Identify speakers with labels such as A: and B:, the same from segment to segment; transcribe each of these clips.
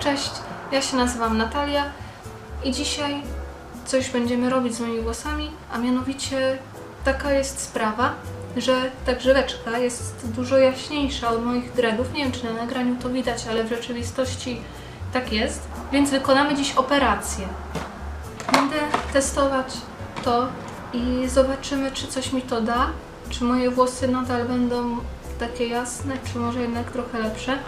A: Cześć, ja się nazywam Natalia i dzisiaj coś będziemy robić z moimi włosami, a mianowicie taka jest sprawa, że ta grzyweczka jest dużo jaśniejsza od moich dreadów. Nie wiem, czy na nagraniu to widać, ale w rzeczywistości tak jest, więc wykonamy dziś operację. Będę testować to i zobaczymy, czy coś mi to da, czy moje włosy nadal będą takie jasne, czy może jednak trochę lepsze.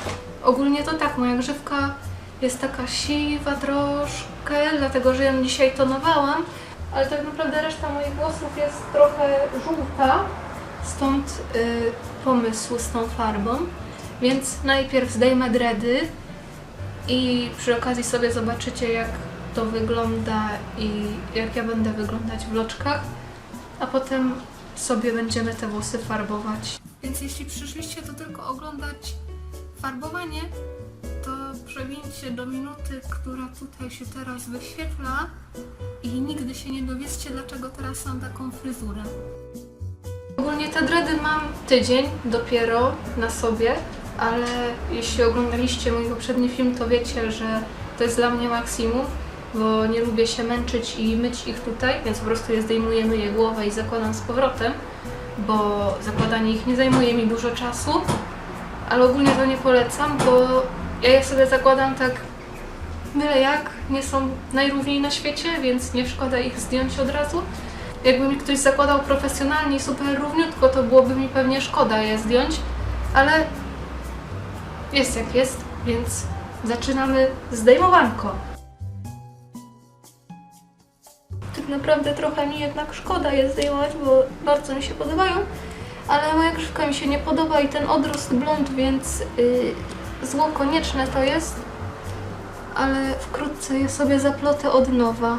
A: Ogólnie to tak, moja grzywka jest taka siwa troszkę, dlatego że ją dzisiaj tonowałam, ale tak naprawdę reszta moich włosów jest trochę żółta, stąd pomysł z tą farbą. Więc najpierw zdejmę dready i przy okazji sobie zobaczycie, jak to wygląda i jak ja będę wyglądać w loczkach, a potem sobie będziemy te włosy farbować. Więc jeśli przyszliście tu tylko oglądać farbowanie, to przewincie do minuty, która tutaj się teraz wyświetla i nigdy się nie dowiedzcie, dlaczego teraz mam taką fryzurę. Ogólnie te dready mam tydzień dopiero na sobie, ale jeśli oglądaliście mój poprzedni film, to wiecie, że to jest dla mnie maksimum, bo nie lubię się męczyć i myć ich tutaj, więc po prostu je zdejmuję, myję głowę i zakładam z powrotem, bo zakładanie ich nie zajmuje mi dużo czasu, ale ogólnie to nie polecam, bo ja je sobie zakładam tak byle jak, nie są najrówniej na świecie, więc nie szkoda ich zdjąć od razu. Jakby mi ktoś zakładał profesjonalnie i super równiutko, to byłoby mi pewnie szkoda je zdjąć, ale jest jak jest, więc zaczynamy zdejmowanko. Tak naprawdę trochę mi jednak szkoda je zdejmować, bo bardzo mi się podobają, ale moja grzywka mi się nie podoba i ten odrost blond, więc zło konieczne to jest, ale wkrótce je sobie zaplotę od nowa.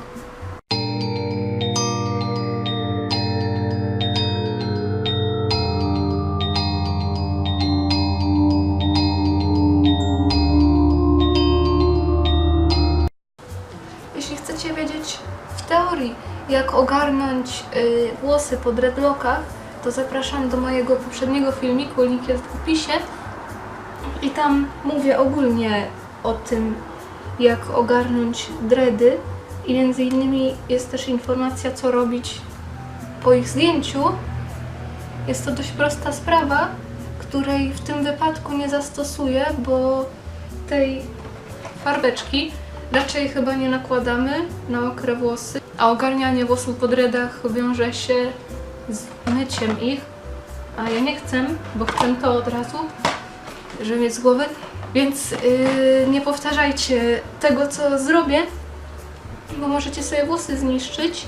A: Jeśli chcecie wiedzieć w teorii, jak ogarnąć włosy po dreadlockach, to zapraszam do mojego poprzedniego filmiku, link jest w opisie. I tam mówię ogólnie o tym, jak ogarnąć dready i między innymi jest też informacja, co robić po ich zdjęciu. Jest to dość prosta sprawa, której w tym wypadku nie zastosuję, bo tej farbeczki raczej chyba nie nakładamy na mokre włosy, a ogarnianie włosów po dreadach wiąże się z myciem ich, a ja nie chcę, bo chcę to od razu, żeby mieć z głowy, więc nie powtarzajcie tego, co zrobię, bo możecie sobie włosy zniszczyć.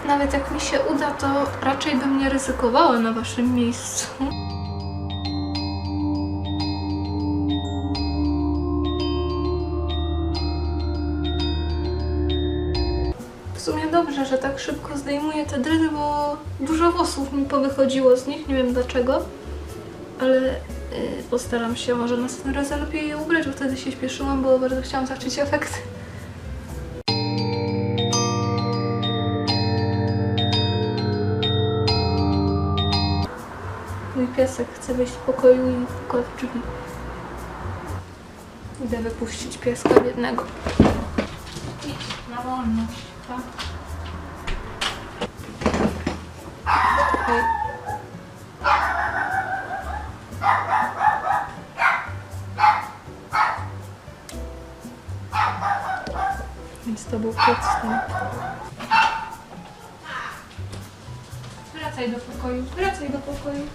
A: Nawet jak mi się uda, to raczej bym nie ryzykowała na waszym miejscu. W sumie dobrze, że tak szybko zdejmuję te dready, bo dużo włosów mi powychodziło z nich, nie wiem dlaczego, ale postaram się może następnym razem lepiej je ubrać, bo wtedy się śpieszyłam, bo bardzo chciałam zobaczyć efekt. Mój piesek chce wyjść z pokoju i pukać w drzwi. Idę wypuścić pieska biednego. Idź na wolność, tak? Hej. Więc to był podstęp. Wracaj do pokoju, wracaj do pokoju.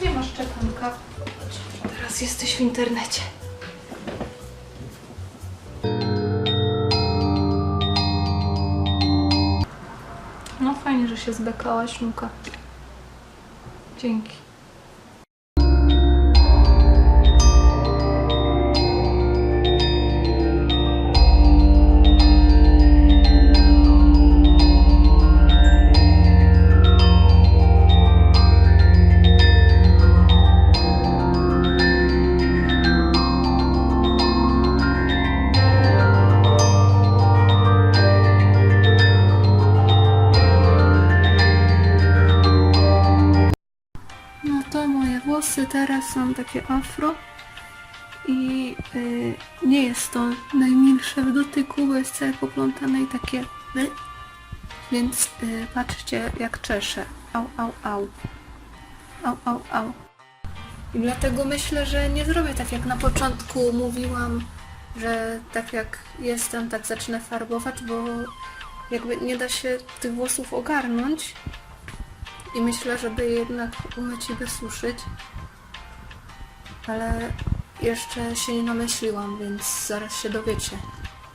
A: Nie masz czekanka. Teraz jesteś w internecie. No fajnie, że się zbekałaś, Nuka. Dzięki. włosy teraz mam takie afro i nie jest to najmilsze w dotyku, bo jest całe poplątane i takie... Więc patrzcie, jak czeszę. Au, au, au. Au, au, au. I dlatego myślę, że nie zrobię tak jak na początku mówiłam, że tak jak jestem, tak zacznę farbować, bo jakby nie da się tych włosów ogarnąć. I myślę, żeby je jednak umyć i wysuszyć. Ale jeszcze się nie namyśliłam, więc zaraz się dowiecie,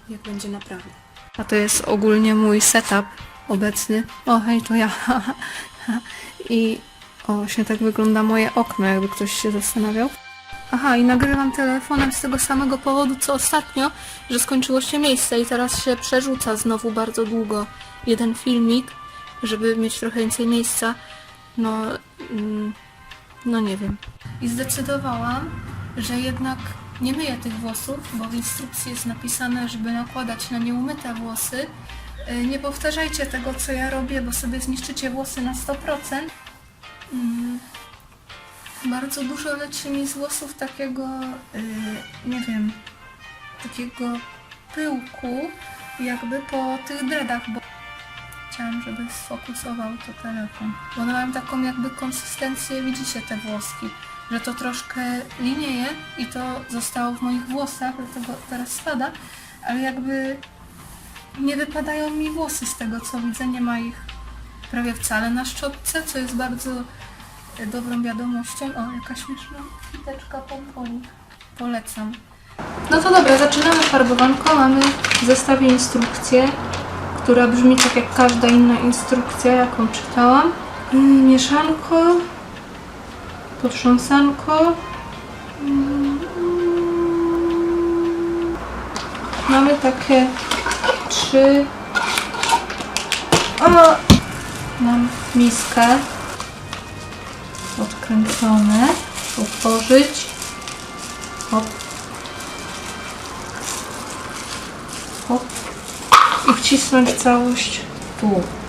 A: jak będzie naprawdę. A to jest ogólnie mój setup obecny. O, hej, to ja. I właśnie tak wygląda moje okno, jakby ktoś się zastanawiał. Aha, i nagrywam telefonem z tego samego powodu, co ostatnio, że skończyło się miejsce i teraz się przerzuca znowu bardzo długo jeden filmik, żeby mieć trochę więcej miejsca. No nie wiem. I zdecydowałam, że jednak nie myję tych włosów, bo w instrukcji jest napisane, żeby nakładać na nieumyte włosy. Nie powtarzajcie tego, co ja robię, bo sobie zniszczycie włosy na 100%. Bardzo dużo leci mi z włosów takiego, nie wiem, takiego pyłku, jakby po tych dreadach, bo chciałam, żeby sfokusował to telefon. Bo one mają taką jakby konsystencję, widzicie te włoski, że to troszkę linieje i to zostało w moich włosach, dlatego teraz spada, ale jakby nie wypadają mi włosy z tego, co widzę, nie ma ich prawie wcale na szczotce, co jest bardzo dobrą wiadomością. O, jaka śmieszna kiteczka pomponik. Polecam. No to dobra, zaczynamy farbowanko. Mamy w zestawie instrukcję, która brzmi tak jak każda inna instrukcja, jaką czytałam. Mieszanko, potrząsanko. Mamy takie 3. Mam miskę. Odkręcone. Otworzyć. Hop. Hop. I wcisnąć całość tu.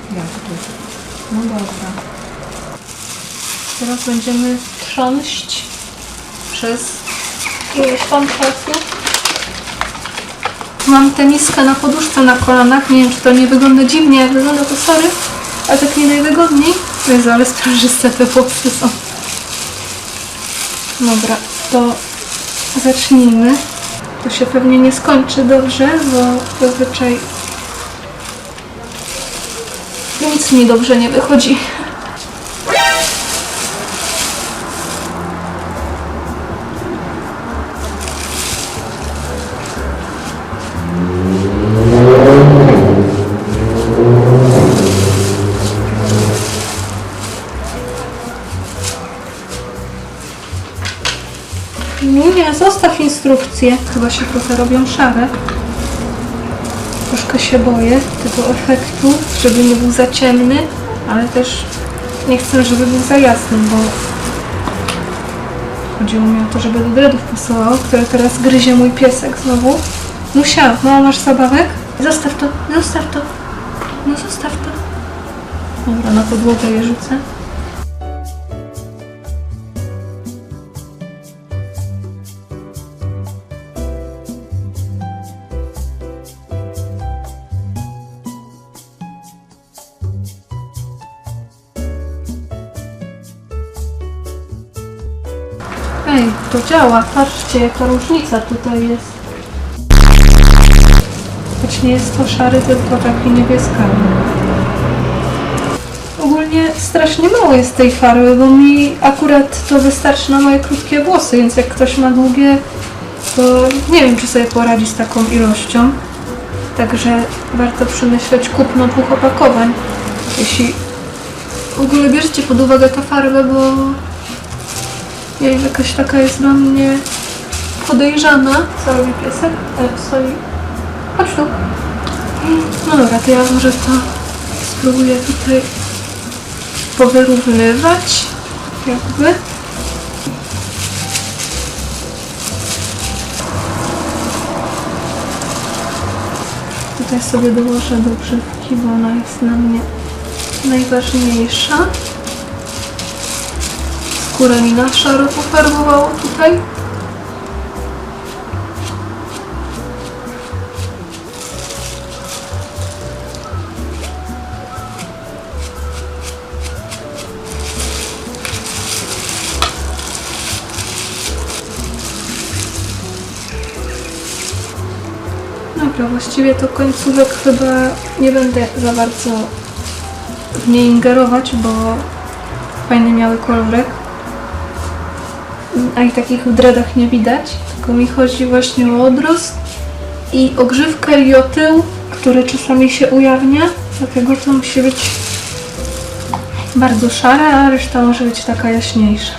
A: Jakby. No dobra. Teraz będziemy trząść przez ileś tam czasu. Mam tę miskę na poduszce na kolanach. Nie wiem, czy to nie wygląda dziwnie, jak wygląda, to sorry. Ale tak nie najwygodniej. Jezu, ale sprężyste te włosy są. Dobra, to zacznijmy. To się pewnie nie skończy dobrze, bo zazwyczaj nic mi dobrze nie wychodzi. Nie, zostaw instrukcję. Chyba się trochę robią szare. Troszkę się boję tego efektu, żeby nie był za ciemny, ale też nie chcę, żeby był za jasny, bo chodziło mi o to, żeby do dreadów pasowało, które teraz gryzie mój piesek znowu. Nusia, mama, masz zabawek? Zostaw to, zostaw to. No zostaw to. Dobra, na podłogę je rzucę. Ej, to działa. Patrzcie, jaka różnica tutaj jest. Choć nie jest to szary, tylko taki niebieskawy. Ogólnie strasznie mało jest tej farby, bo mi akurat to wystarczy na moje krótkie włosy, więc jak ktoś ma długie, to nie wiem, czy sobie poradzi z taką ilością. Także warto przemyśleć kupno 2 opakowań, jeśli w ogóle bierzecie pod uwagę tę farbę, bo nie wiem, jakaś taka jest dla mnie podejrzana. Co robi piesek? Stoi. Chodź tu. No dobra, to ja może to spróbuję tutaj powyrównywać. Jakby. Tutaj sobie dołożę do grzywki, bo ona jest dla mnie najważniejsza. skórę mi na szaro pofarbowało tutaj. Dobra, właściwie to końcówek chyba nie będę za bardzo w nie ingerować, bo fajny miały kolorek. A i takich w dreadach nie widać, tylko mi chodzi właśnie o odrost i ogrzywkę i o tył, który czasami się ujawnia, dlatego to musi być bardzo szare, a reszta może być taka jaśniejsza.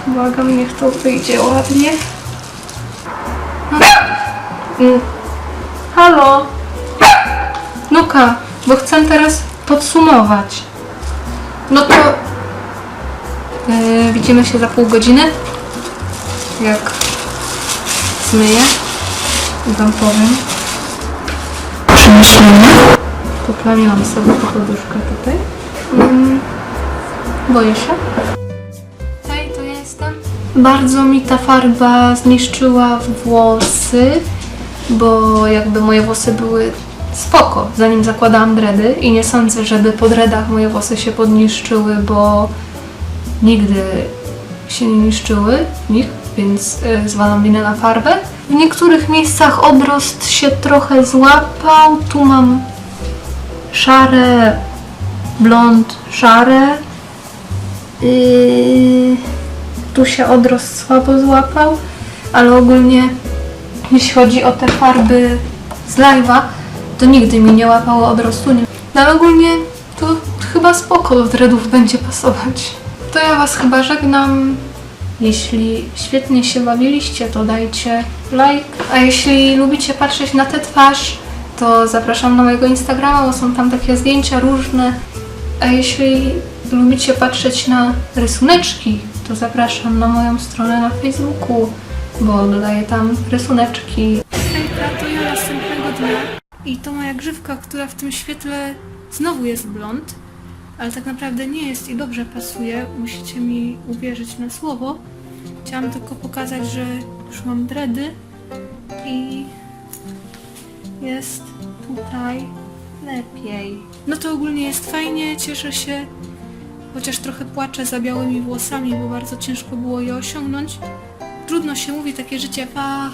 A: Błagam, niech to wyjdzie ładnie. Halo? Nuka, bo chcę teraz podsumować. No to widzimy się za pół godziny, jak zmyję i wam powiem. Przemyślenia. Poplamiłam sobie poduszkę tutaj. Boję się. Hej, to ja jestem. Bardzo mi ta farba zniszczyła włosy, bo jakby moje włosy były spoko, zanim zakładałam dready i nie sądzę, żeby po dreadach moje włosy się podniszczyły, bo nigdy się nie niszczyły, więc zwalam winę na farbę. W niektórych miejscach odrost się trochę złapał, tu mam szare, blond, szare, tu się odrost słabo złapał, ale ogólnie jeśli chodzi o te farby z live'a, to nigdy mi nie łapało odrostu. No ale ogólnie to chyba spoko do dreadów będzie pasować. To ja was chyba żegnam. Jeśli świetnie się bawiliście, to dajcie like. A jeśli lubicie patrzeć na tę twarz, to zapraszam na mojego Instagrama, bo są tam takie zdjęcia różne. A jeśli lubicie patrzeć na rysuneczki, to zapraszam na moją stronę na Facebooku, bo dodaję tam rysuneczki. Hejka, to ja następnego dnia. I to moja grzywka, która w tym świetle znowu jest blond, ale tak naprawdę nie jest i dobrze pasuje. Musicie mi uwierzyć na słowo. Chciałam tylko pokazać, że już mam dready i jest tutaj lepiej. No to ogólnie jest fajnie, cieszę się, chociaż trochę płaczę za białymi włosami, bo bardzo ciężko było je osiągnąć. Trudno się mówi, takie życie, pa!